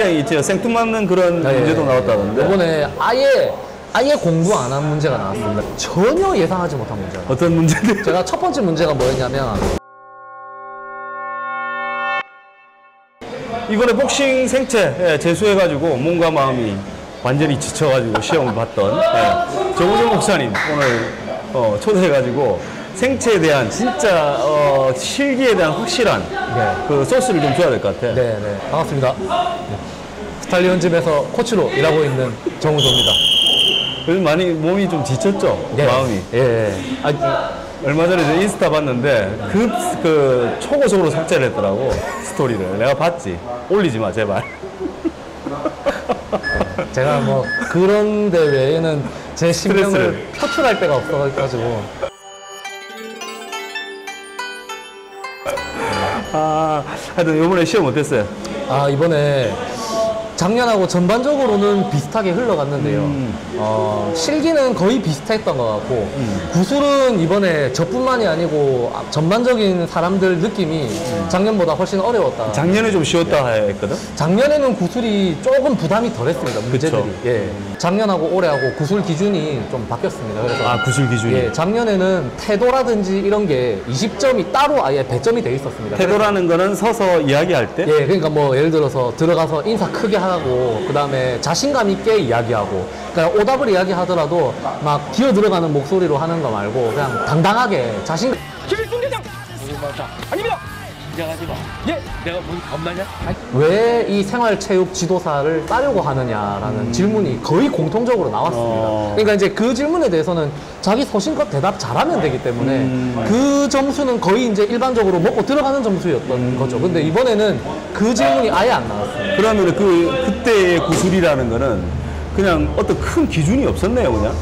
굉장히 생뚱맞는 그런 문제도 나왔다던데. 이번에 아예 공부 안 한 문제가 나왔습니다. 전혀 예상하지 못한 문제가. 어떤 문제인데? 제가 첫 번째 문제가 뭐였냐면 이번에 복싱 생체 재수해가지고 몸과 마음이 완전히 지쳐가지고 시험을 봤던 정우정 목사님 오늘 초대해가지고 생체에 대한 진짜 실기에 대한 확실한 그 소스를 좀 줘야 될 것 같아. 네, 반갑습니다. 스탈리온집에서 코치로 일하고 있는 정우정입니다. 그래서 많이 몸이 좀 지쳤죠? 마음이. 얼마 전에 저 인스타 봤는데 그 초고속으로 삭제를 했더라고, 스토리를. 내가 봤지. 올리지 마 제발. 제가 뭐 그런 데 외에는 제 심정을 표출할 데가 없어가지고. 하여튼 이번에 시험 어땠어요? 이번에 작년하고 전반적으로는 비슷하게 흘러갔는데요. 실기는 거의 비슷했던 것 같고, 구술은 이번에 저뿐만이 아니고 전반적인 사람들 느낌이 작년보다 훨씬 어려웠다. 작년에 좀 쉬웠다 했거든? 작년에는 구술이 조금 부담이 덜했습니다, 문제들이. 작년하고 올해하고 구술 기준이 좀 바뀌었습니다. 그래서 구술 기준이? 작년에는 태도라든지 이런 게 20점이 따로 아예 배점이 돼 있었습니다. 태도라는 거는 서서 이야기할 때? 그러니까 뭐 예를 들어서 들어가서 인사 크게 하고, 그 다음에 자신감 있게 이야기하고, 그러니까 오답을 이야기하더라도 막 기어 들어가는 목소리로 하는 거 말고 그냥 당당하게 자신감. 김일중 대장! 아닙니다! 긴장하지 마. 내가 뭐 겁나냐? 왜 이 생활체육 지도사를 따려고 하느냐라는 질문이 거의 공통적으로 나왔습니다. 그러니까 이제 그 질문에 대해서는 자기 소신껏 대답 잘하면 되기 때문에 그 점수는 거의 이제 일반적으로 먹고 들어가는 점수였던 거죠. 근데 이번에는 그 질문이 아예 안 나왔습니다. 그러면 그때의 구술이라는 거는 그냥 어떤 큰 기준이 없었네요, 그냥?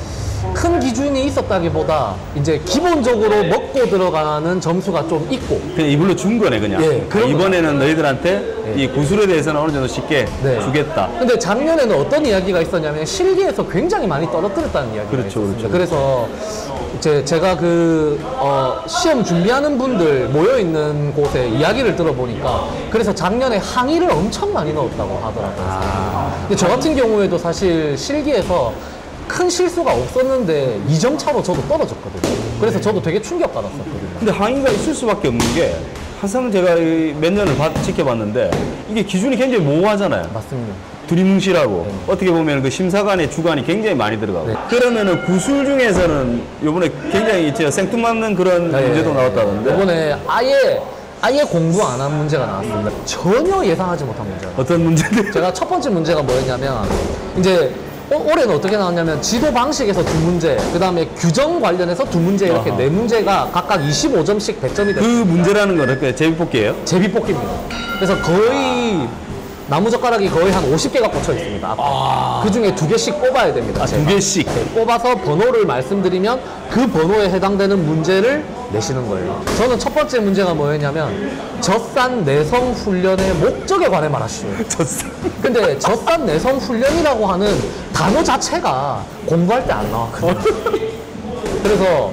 큰 기준이 있었다기보다 이제 기본적으로 먹고 들어가는 점수가 좀 있고, 그냥 이걸로 준 거네, 그냥. 이번에는 너희들한테 이 구술에 대해서는 어느 정도 쉽게 주겠다. 근데 작년에는 어떤 이야기가 있었냐면 실기에서 굉장히 많이 떨어뜨렸다는 이야기가 있었습니다. 그래서 제가 시험 준비하는 분들 모여있는 곳에 이야기를 들어보니까, 그래서 작년에 항의를 엄청 많이 넣었다고 하더라고요. 근데 저 같은 경우에도 사실 실기에서 큰 실수가 없었는데 2점 차로 저도 떨어졌거든요. 그래서 저도 되게 충격받았었거든요. 근데 항의가 있을 수밖에 없는 게, 항상 제가 몇 년을 지켜봤는데 이게 기준이 굉장히 모호하잖아요. 맞습니다. 두리뭉실하고 어떻게 보면 그 심사관의 주관이 굉장히 많이 들어가고. 그러면은 구술 중에서는 이번에 굉장히 생뚱맞는 그런 문제도 나왔다던데. 이번에 아예 공부 안 한 문제가 나왔습니다. 전혀 예상하지 못한 문제가. 어떤 문제인데? 제가 첫 번째 문제가 뭐였냐면, 이제 올해는 어떻게 나왔냐면 지도 방식에서 2문제, 그 다음에 규정 관련해서 2문제, 이렇게 4문제가 각각 25점씩 배점이 됐어요. 그 문제라는 거는 제비뽑기예요? 제비뽑기입니다. 그래서 거의 나무젓가락이 거의 한 50개가 꽂혀 있습니다. 그 중에 2개씩 뽑아야 됩니다. 2개씩? 뽑아서 번호를 말씀드리면 그 번호에 해당되는 문제를 내시는 거예요. 저는 첫 번째 문제가 뭐였냐면, 젖산 내성 훈련의 목적에 관해 말하시오. 근데 젖산 내성 훈련이라고 하는 단어 자체가 공부할 때 안 나왔거든요. 그래서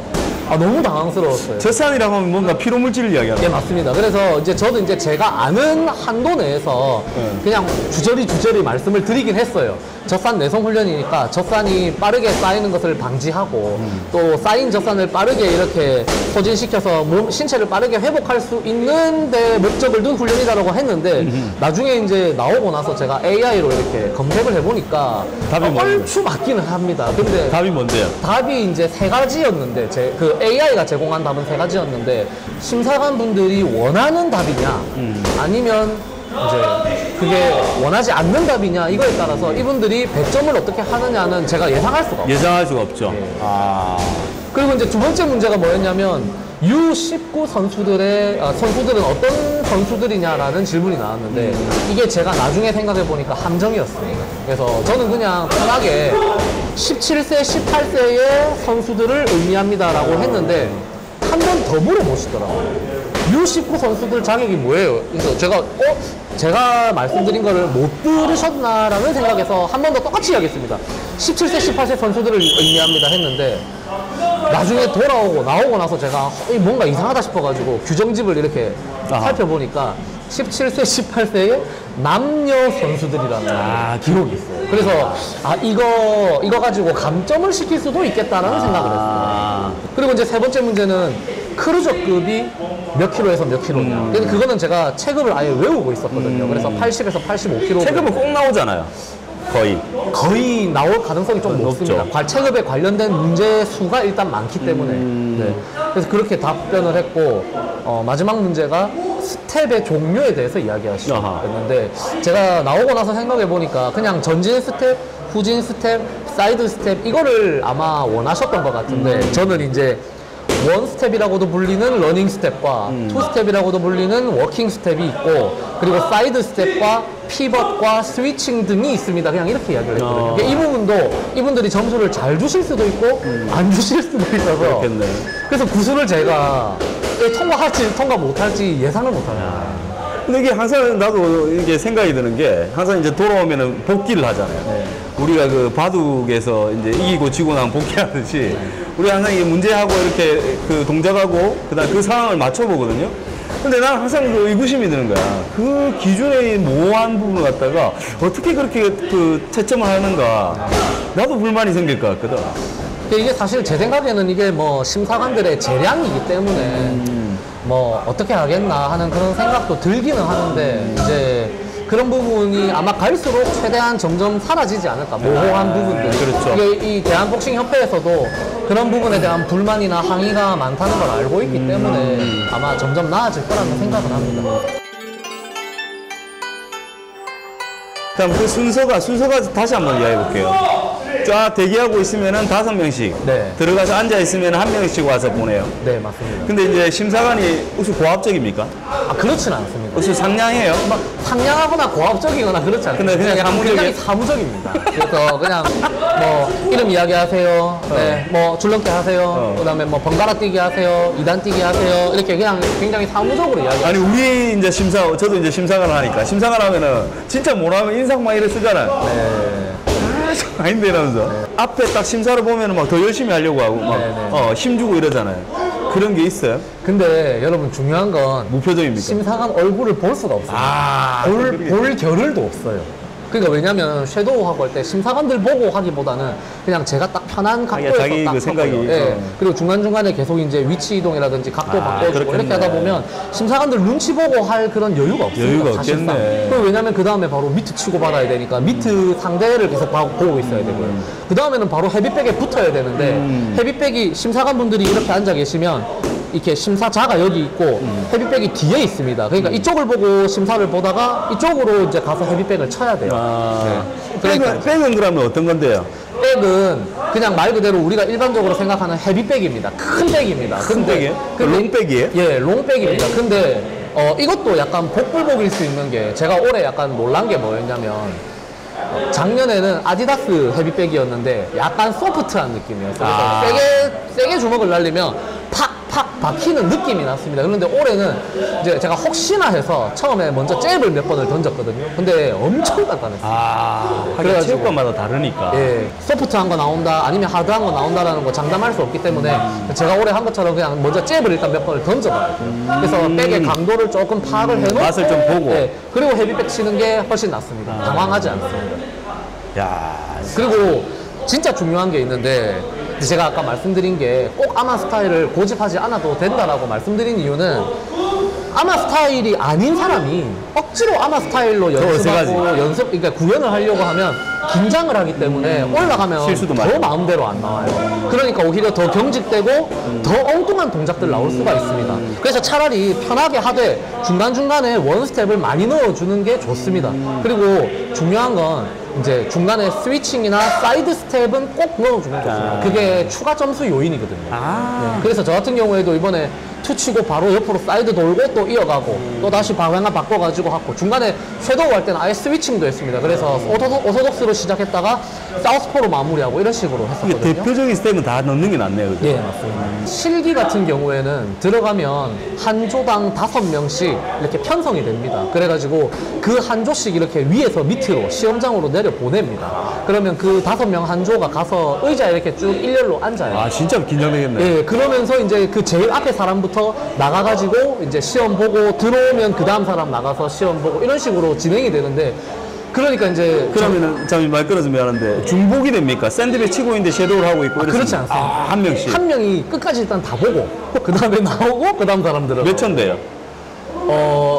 너무 당황스러웠어요. 젖산이라고 하면 뭔가 피로물질을 이야기하는. 맞습니다. 그래서 저도 제가 아는 한도 내에서 그냥 주저리 말씀을 드리긴 했어요. 젖산 내성 훈련이니까 젖산이 빠르게 쌓이는 것을 방지하고, 또 쌓인 젖산을 빠르게 이렇게 소진시켜서 신체를 빠르게 회복할 수 있는 데 목적을 둔 훈련이다라고 했는데, 나중에 이제 나오고 나서 제가 AI로 이렇게 검색을 해보니까 답이 얼추 맞기는 합니다. 근데 답이 뭔데요? 답이 이제 3가지였는데, AI가 제공한 답은 3가지였는데, 심사관 분들이 원하는 답이냐, 아니면 이제 그게 원하지 않는 답이냐, 이거에 따라서 이분들이 배점을 어떻게 하느냐는 제가 예상할 수가 없어요. 예상할 수가 없죠. 그리고 이제 2번째 문제가 뭐였냐면, U19 선수들은 어떤 선수들이냐라는 질문이 나왔는데, 이게 제가 나중에 생각해보니까 함정이었습니다. 그래서 저는 그냥 편하게 17세, 18세의 선수들을 의미합니다라고 했는데, 한 번 더 물어보시더라고요. U19 선수들 자격이 뭐예요? 그래서 제가 말씀드린 거를 못 들으셨나라는 생각에서 한 번 더 똑같이 이야기했습니다. 17세, 18세 선수들을 의미합니다 했는데, 나중에 나오고 나서 제가 뭔가 이상하다 싶어가지고 규정집을 이렇게 살펴보니까 17세, 18세의 남녀 선수들이라는 기록이 있어요. 그래서 이거 가지고 감점을 시킬 수도 있겠다라는 생각을 했어요. 그리고 이제 세 번째 문제는 크루저급이 몇 킬로에서 몇 킬로냐. 근데 그거는 제가 체급을 아예 외우고 있었거든요. 그래서 80에서 85킬로. 체급은 꼭 나오잖아요. 거의 나올 가능성이 좀 높습니다. 체급에 관련된 문제 수가 일단 많기 때문에. 네. 그래서 그렇게 답변을 했고, 마지막 문제가 스텝의 종류에 대해서 이야기하셨는데, 제가 나오고 나서 생각해 보니까 그냥 전진 스텝, 후진 스텝, 사이드 스텝 이거를 아마 원하셨던 것 같은데, 저는 이제 원 스텝이라고도 불리는 러닝 스텝과 투 스텝이라고도 불리는 워킹 스텝이 있고, 그리고 사이드 스텝과 피벗과 스위칭 등이 있습니다. 그냥 이렇게 이야기를 했거든요. 그러니까 이 부분도 이분들이 점수를 잘 주실 수도 있고 안 주실 수도 있어서 그렇겠네. 그래서 구수를 제가 통과할지 통과 못할지 예상을 못합니다. 근데 이게 항상 나도 이게 생각이 드는 게 항상 이제 돌아오면은 복귀를 하잖아요. 우리가 그 바둑에서 이제 이기고 지고 나면 복귀하듯이 우리 항상 이게 문제하고 이렇게 그 동작하고 그다음 그 상황을 맞춰보거든요. 근데 나는 항상 그 의구심이 드는 거야. 그 기준의 모호한 부분을 갖다가 어떻게 그렇게 그 채점을 하는가. 나도 불만이 생길 것 같거든. 이게 사실 제 생각에는 이게 뭐 심사관들의 재량이기 때문에 뭐 어떻게 하겠나 하는 그런 생각도 들기는 하는데 이제 그런 부분이 아마 갈수록 최대한 점점 사라지지 않을까. 모호한 부분들이. 그렇죠. 이게 이 대한복싱협회에서도 그런 부분에 대한 불만이나 항의가 많다는 걸 알고 있기 때문에 아마 점점 나아질 거라는 생각을 합니다. 다음 그 순서가 다시 한번 이야기해 볼게요. 쫙 대기하고 있으면은 5명씩 네. 들어가서 앉아 있으면 1명씩 와서 보내요. 네, 맞습니다. 근데 이제 심사관이 혹시 고압적입니까? 그렇지는 않습니다. 혹시 상냥해요? 막 상냥하거나 고압적이거나 그렇지 않아요. 근데 그냥 약간 사무적이에요? 굉장히 사무적입니다. 그래서 그냥 뭐 이름 이야기하세요. 네, 뭐 줄넘기 하세요. 그다음에 뭐 번갈아 뛰기 하세요. 2단 뛰기 하세요. 이렇게 그냥 굉장히 사무적으로 이야기해요. 아니 우리 이제 저도 이제 심사관 하니까 심사관 하면은 진짜 뭐라면 인상만 이래 쓰잖아요. 네. 아닌데 이러면서 앞에 딱 심사를 보면은 막 더 열심히 하려고 하고 막 힘주고 이러잖아요. 그런 게 있어요? 근데 여러분 중요한 건 무표정입니까? 심사관 얼굴을 볼 수가 없어요. 볼 겨를도 없어요. 그러니까 왜냐면 섀도우하고 할 때 심사관들 보고 하기보다는 그냥 제가 딱 편한 각도에서 자기 딱 그 생각이, 섞어요. 예. 그리고 중간중간에 계속 이제 위치 이동이라든지 각도 바꿔주고 그렇겠네. 이렇게 하다 보면 심사관들 눈치 보고 할 그런 여유가 없어요. 여유가 사실상. 없겠네. 그리고 왜냐면 그 다음에 바로 미트 치고 받아야 되니까 미트 상대를 계속 보고 있어야 되고요. 그 다음에는 바로 헤비백에 붙어야 되는데 헤비백이 심사관분들이 이렇게 앉아 계시면 이렇게 심사자가 여기 있고 헤비백이 뒤에 있습니다. 그러니까 이쪽을 보고 심사를 보다가 이쪽으로 이제 가서 헤비백을 쳐야 돼요. 네. 그러니까 백은 그러면 어떤 건데요? 백은 그냥 말 그대로 우리가 일반적으로 생각하는 헤비백입니다. 큰 백입니다. 큰 백이에요? 근데 롱백이에요? 예, 롱백입니다. 근데 이것도 약간 복불복일 수 있는 게 제가 올해 약간 놀란 게 뭐였냐면 작년에는 아디다스 헤비백이었는데 약간 소프트한 느낌이었어요. 그래서 세게 주먹을 날리면 팍 박히는 느낌이 났습니다. 그런데 올해는 이제 제가 혹시나 해서 처음에 먼저 잽을 몇 번을 던졌거든요. 근데 엄청 단단했어요. 그래가지고 체육관마다 다르니까. 예, 소프트한 거 나온다, 아니면 하드한 거 나온다라는 거 장담할 수 없기 때문에 제가 올해 한 것처럼 그냥 먼저 잽을 일단 몇 번을 던져봐요. 그래서 백의 강도를 조금 파악을 해놓고 맛을 좀 보고. 예, 그리고 헤비백 치는 게 훨씬 낫습니다. 당황하지 않습니다. 야, 그리고 진짜 중요한 게 있는데 제가 아까 말씀드린 게 꼭 아마 스타일을 고집하지 않아도 된다라고 말씀드린 이유는 아마 스타일이 아닌 사람이 억지로 아마 스타일로 연습하고 그러니까 구현을 하려고 하면 긴장을 하기 때문에 올라가면 실수도 더 많아요. 마음대로 안 나와요. 그러니까 오히려 더 경직되고 더 엉뚱한 동작들 나올 수가 있습니다. 그래서 차라리 편하게 하되 중간중간에 원 스텝을 많이 넣어주는 게 좋습니다. 그리고 중요한 건 이제 중간에 스위칭이나 사이드 스텝은 꼭 넣어주면 좋습니다. 그게 추가 점수 요인이거든요. 네. 그래서 저 같은 경우에도 이번에 투 치고 바로 옆으로 사이드 돌고 또 이어가고 또 다시 방향을 바꿔가지고 하고 중간에 섀도우 할 때는 아예 스위칭도 했습니다. 그래서 오소독스로 시작했다가 사우스포로 마무리하고 이런 식으로 이게 했었거든요. 대표적인 스텝은 다 넣는 게 낫네요. 그죠? 예, 맞습니다. 실기 같은 경우에는 들어가면 한 조당 5명씩 이렇게 편성이 됩니다. 그래가지고 그 한 조씩 이렇게 위에서 밑으로 시험장으로 내려 보냅니다. 그러면 그 5명 한 조가 가서 의자에 이렇게 쭉 일렬로 앉아요. 아, 진짜 긴장되겠네. 예, 그러면서 이제 그 제일 앞에 사람부터 사람부터 나가가지고 이제 시험 보고 들어오면 그 다음 사람 나가서 시험 보고 이런 식으로 진행이 되는데 그러니까 이제 그러면은 잠시 말 끊어서 미안한데 중복이 됩니까? 샌드백 치고 있는데 섀도우를 하고 있고 그렇지 않습니다. 한 명씩. 한 명이 끝까지 일단 다 보고 그 다음에 나오고 그 다음 사람 들어. 몇 천대요?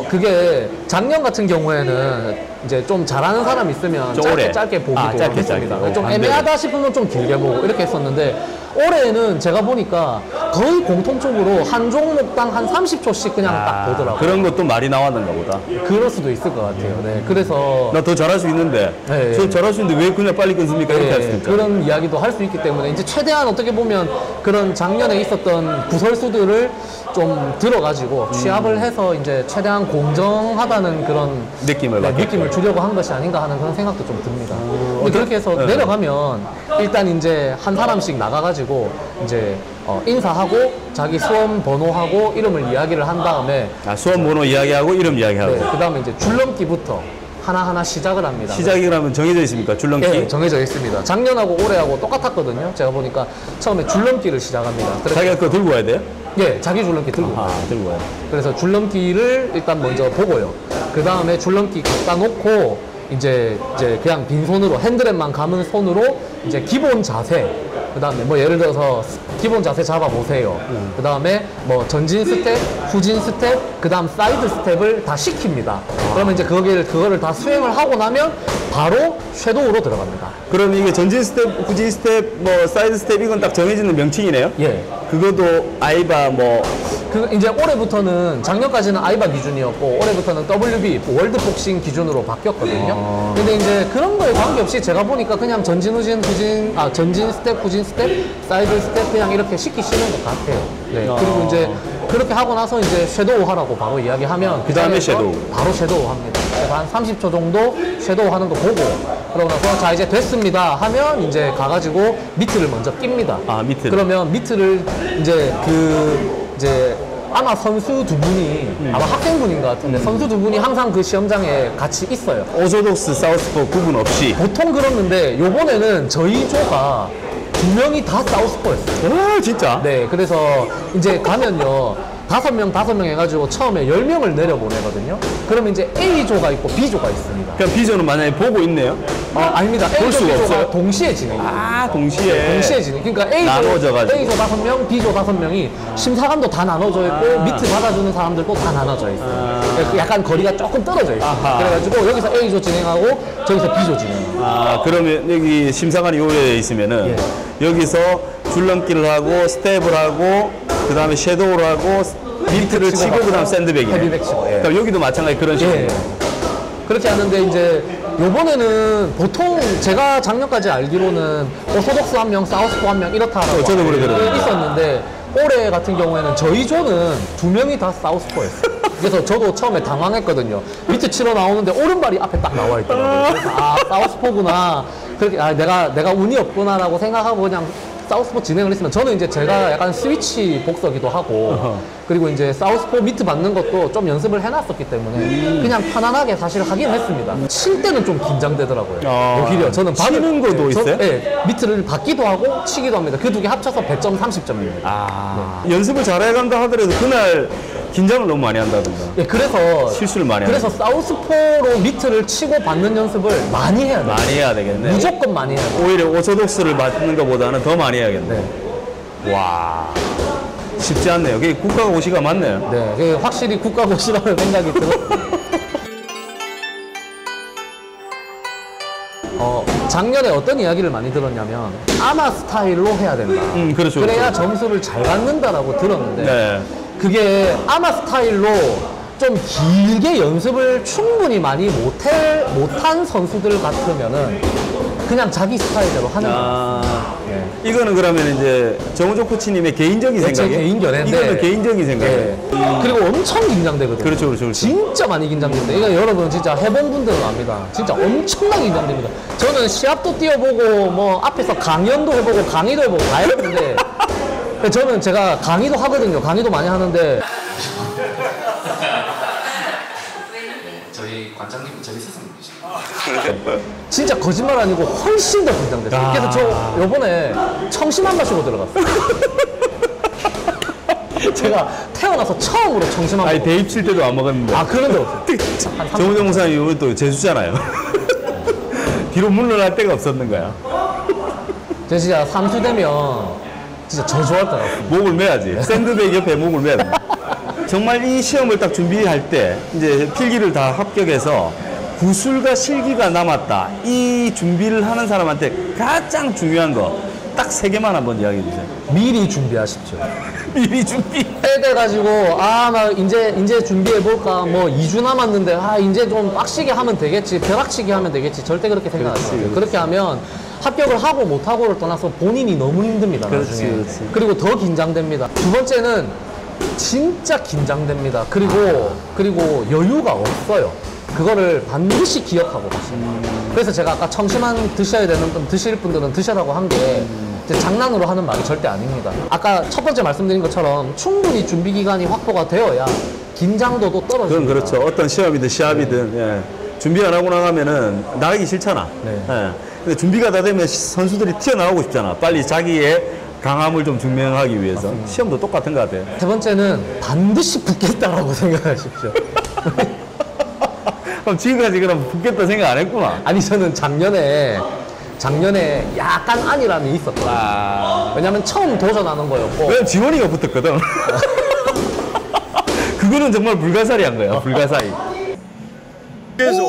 그게 작년 같은 경우에는 이제 좀 잘하는 사람 있으면 좀 짧게 오래. 짧게 보기도 짧게, 했습니다. 짧게. 좀 반대로. 애매하다 싶으면 좀 길게 보고 이렇게 했었는데 올해는 제가 보니까 거의 공통적으로 한 종목당 한 30초씩 그냥 딱 보더라고요. 그런 것도 말이 나왔는가 보다. 그럴 수도 있을 것 같아요. 네. 그래서 나 더 잘할 수 있는데 네, 저 네. 잘할 수 있는데 왜 그냥 빨리 끊습니까? 이렇게 할 수 있죠. 그런 이야기도 할 수 있기 때문에 이제 최대한 어떻게 보면 그런 작년에 있었던 구설수들을 좀 들어가지고 취합을 해서 이제 최대한 공정하다는 그런 느낌을 네, 받겠죠. 느낌을 주려고 한 것이 아닌가 하는 그런 생각도 좀 듭니다. 근데 그렇게 해서 내려가면 일단 이제 한 사람씩 나가가지고 이제 인사하고 자기 수험 번호하고 이름을 이야기를 한 다음에 수험 번호 이야기하고 이름 이야기하고. 네, 그 다음에 이제 줄넘기부터 하나하나 시작을 합니다. 시작이라면 정해져 있습니까? 줄넘기? 네, 정해져 있습니다. 작년하고 올해하고 똑같았거든요. 제가 보니까 처음에 줄넘기를 시작합니다. 그래서 자기가 그거 들고 와야 돼요? 예, 자기 줄넘기 들고. 들고 와요. 그래서 줄넘기를 일단 먼저 보고요. 그 다음에 줄넘기 갖다 놓고 이제 그냥 빈손으로 핸드랩만 감은 손으로 이제 기본 자세. 그 다음에 뭐 예를 들어서 기본 자세 잡아보세요. 그 다음에 뭐 전진 스텝, 후진 스텝, 그 다음 사이드 스텝을 다 시킵니다. 그러면 이제 그거를 다 수행을 하고 나면 바로 섀도우로 들어갑니다. 그럼 이게 전진 스텝, 후진 스텝, 뭐 사이드 스텝 이건 딱 정해지는 명칭이네요? 예. 그것도 아이바 뭐 이제 올해부터는 작년까지는 아이바 기준이었고 올해부터는 WB 월드복싱 기준으로 바뀌었거든요. 근데 이제 그런 거에 관계없이 제가 보니까 그냥 전진 스텝, 후진 스텝, 사이드 스텝 그냥 이렇게 시키시는 것 같아요. 네. 그리고 이제 그렇게 하고 나서 이제 섀도우 하라고 바로 이야기하면 그 다음에 자리에서 섀도우. 바로 섀도우 합니다. 그래서 한 30초 정도 섀도우 하는 거 보고 그러고 나서 자 이제 됐습니다 하면 이제 가가지고 미트를 먼저 낍니다. 미트를. 그러면 미트를 이제 아마 선수 두 분이 아마 학생분인 것 같은데 선수 두 분이 항상 그 시험장에 같이 있어요. 오소독스, 사우스포 구분 없이. 보통 그렇는데 요번에는 저희 조가 두 명이 다 사우스포였어요. 진짜? 네, 그래서 이제 가면요. 5명 해가지고 처음에 10명을 내려보내거든요. 그러면 이제 A조가 있고 B조가 있습니다. 그럼 B조는 만약에 보고 있네요? 아닙니다. 볼 A조, 수가 B조가 없어요? 동시에 진행해요. 동시에. 진행. 그러니까 나눠져가지고. A조 5명, B조 5명이 심사관도 다 나눠져 있고 미트 받아주는 사람들도 다 나눠져 있어요. 그래서 약간 거리가 조금 떨어져 있어요. 그래가지고 여기서 A조 진행하고 저기서 B조 진행하고. 그러면 여기 심사관이 오래 있으면은 여기서 줄넘기를 하고 스텝을 하고 그 다음에 섀도우를 하고 미트를 치고 그 다음 샌드백이네. 헤비백 치고. 예. 그럼 여기도 마찬가지 그런 식으로. 예. 그렇게 하는데 이제 요번에는 보통 제가 작년까지 알기로는 오소독스 한 명, 사우스포 한 명 이렇다라고 저도 그래 들었는데. 있었는데 올해 같은 경우에는 저희 조는 두 명이 다 사우스포였어요. 그래서 저도 처음에 당황했거든요. 밑에 치러 나오는데 오른발이 앞에 딱 나와 있더라고요. 그래서 사우스포구나. 그렇게 내가 운이 없구나라고 생각하고 그냥 사우스포 진행을 했으면 저는 이제 제가 약간 스위치 복서기도 하고 그리고 이제 사우스포 미트 받는 것도 좀 연습을 해놨었기 때문에 그냥 편안하게 사실 하긴 했습니다. 칠 때는 좀 긴장되더라고요. 오히려 저는 치는 것도 있어요? 네, 미트를 받기도 하고 치기도 합니다. 그 두 개 합쳐서 100점 30점입니다. 연습을 잘해간다 하더라도 그날 긴장을 너무 많이 한다든가. 네, 그래서 실수를 많이 그래서 사우스포로 미트를 치고 받는 연습을 많이 해야 돼요. 많이 해야 되겠네. 무조건 많이 해야 돼요. 오히려 오소독스를 맞는 것보다는 더 많이 해야겠네. 와. 쉽지 않네요. 그게 국가고시가 맞네요. 네, 그게 확실히 국가고시라는 생각이 들어요. 작년에 어떤 이야기를 많이 들었냐면 아마 스타일로 해야 된다. 그렇죠. 그래야 그렇죠. 점수를 잘 받는다라고 들었는데 네. 그게 아마 스타일로 좀 길게 연습을 충분히 많이 못한 선수들 같으면은 그냥 자기 스타일대로 하는 거예요. 네. 이거는 그러면 이제 정우조 코치님의 개인적인 제 생각이에요? 개인 견해인데 이거는 개인적인 생각이에요. 네. 그리고 엄청 긴장되거든요. 그렇죠, 그렇죠. 진짜 많이 긴장됩니다. 이거 여러분 진짜 해본 분들은 압니다. 진짜 엄청나게 긴장됩니다. 저는 시합도 뛰어보고 뭐 앞에서 강연도 해보고 강의도 해보고 다 해봤는데 저는 제가 강의도 하거든요. 강의도 많이 하는데 저희 관장님은 저희 스승님이시죠. 진짜 거짓말 아니고 훨씬 더 긴장됐어요. 그래서 저 요번에 청심 안 마시고 들어갔어요. 제가 태어나서 처음으로 청심환 아니, 먹었어요. 대입 칠 때도 안 먹었는데. 아, 그런 데 없어요. 한 정우정 목사님 이번 또 재수잖아요. 뒤로 물러날 데가 없었는 거야. 제가 진짜 삼수 되면 진짜 저주할 것 같습니다. 목을 매야지. 샌드백 옆에 목을 매야 돼. 정말 이 시험을 딱 준비할 때 이제 필기를 다 합격해서 구술과 실기가 남았다. 이 준비를 하는 사람한테 가장 중요한 거 딱 3개만 한번 이야기해 주세요. 미리 준비하십시오. 미리 준비. 때 돼가지고 나 이제 준비해 볼까 뭐 2주 남았는데 이제 좀 빡시게 하면 되겠지, 벼락치기 하면 되겠지, 절대 그렇게 생각하지 마세요. 그렇게 하면 합격을 하고 못 하고를 떠나서 본인이 너무 힘듭니다. 나중에. 그렇지. 그리고 더 긴장됩니다. 두 번째는 진짜 긴장됩니다. 그리고 여유가 없어요. 그거를 반드시 기억하고 가세요. 그래서 제가 아까 청심환 드셔야 되는 분, 드실 분들은 드셔라고 한 게 장난으로 하는 말이 절대 아닙니다. 아까 첫 번째 말씀드린 것처럼 충분히 준비 기간이 확보가 되어야 긴장도도 떨어집니다. 그건 그렇죠. 어떤 시험이든 시합이든 예. 준비 안 하고 나가면은 나가기 싫잖아. 네. 예. 근데 준비가 다 되면 선수들이 튀어나오고 싶잖아. 빨리 자기의 강함을 좀 증명하기 위해서. 시험도 똑같은 것 같아요. 세 번째는 반드시 붙겠다라고 생각하십시오. 그럼 지금까지 그럼 붙겠다 생각 안 했구나. 아니 저는 작년에 약간 안일함이 있었거든요. 왜냐면 처음 도전하는 거였고. 왜냐면 지원이가 붙었거든. 그거는 정말 불가사리한 거야. 불가사리. 그래서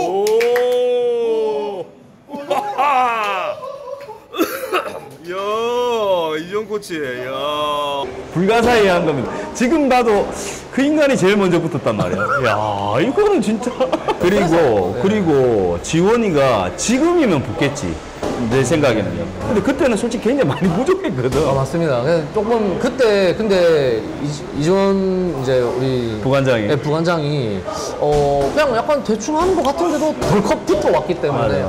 야, 이정 코치. 야. 불가사의한 겁니다. 지금 봐도 그 인간이 제일 먼저 붙었단 말이야. 야, 이거는 진짜. 그리고 지원이가 지금이면 붙겠지. 내 생각에는요. 근데 그때는 솔직히 굉장히 많이 부족했거든. 맞습니다. 그래서 조금 그때 근데 이전 이제 우리 부관장이. 네, 부관장이 그냥 약간 대충 하는 것 같은데도 덜컥 붙어왔기 때문에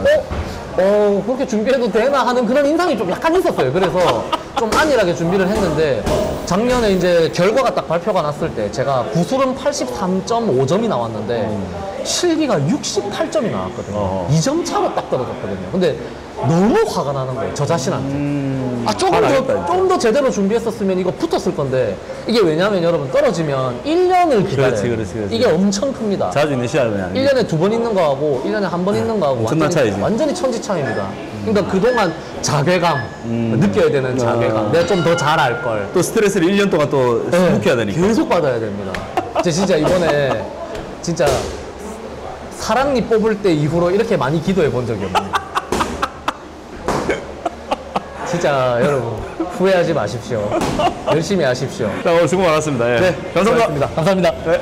그렇게 준비해도 되나 하는 그런 인상이 좀 약간 있었어요. 그래서 좀 안일하게 준비를 했는데 작년에 이제 결과가 딱 발표가 났을 때 제가 구술은 83.5점이 나왔는데 실기가 68점이 나왔거든요. 2점 차로 딱 떨어졌거든요. 근데 너무 화가 나는 거예요. 저 자신한테. 조금 더 제대로 준비했었으면 이거 붙었을 건데 이게 왜냐면 여러분 떨어지면 1년을 기다려요. 그렇지. 이게 엄청 큽니다. 자주 있는 시합이 아니에요. 1년에 2번 있는 거하고 1년에 한 번 있는 거하고 엄청난 차이지. 완전히 천지 차이입니다. 그러니까 그동안 자괴감, 느껴야 되는 자괴감. 내가 좀 더 잘 알 걸. 또 스트레스를 1년 동안 또 회복해야 되니까. 계속 받아야 됩니다. 진짜 이번에 진짜 사랑니 뽑을 때 이후로 이렇게 많이 기도해 본 적이 없네요. 진짜 여러분 후회하지 마십시오. 열심히 하십시오. 자, 오늘 수고 많았습니다. 예. 네, 감사합니다. 감사합니다. 네.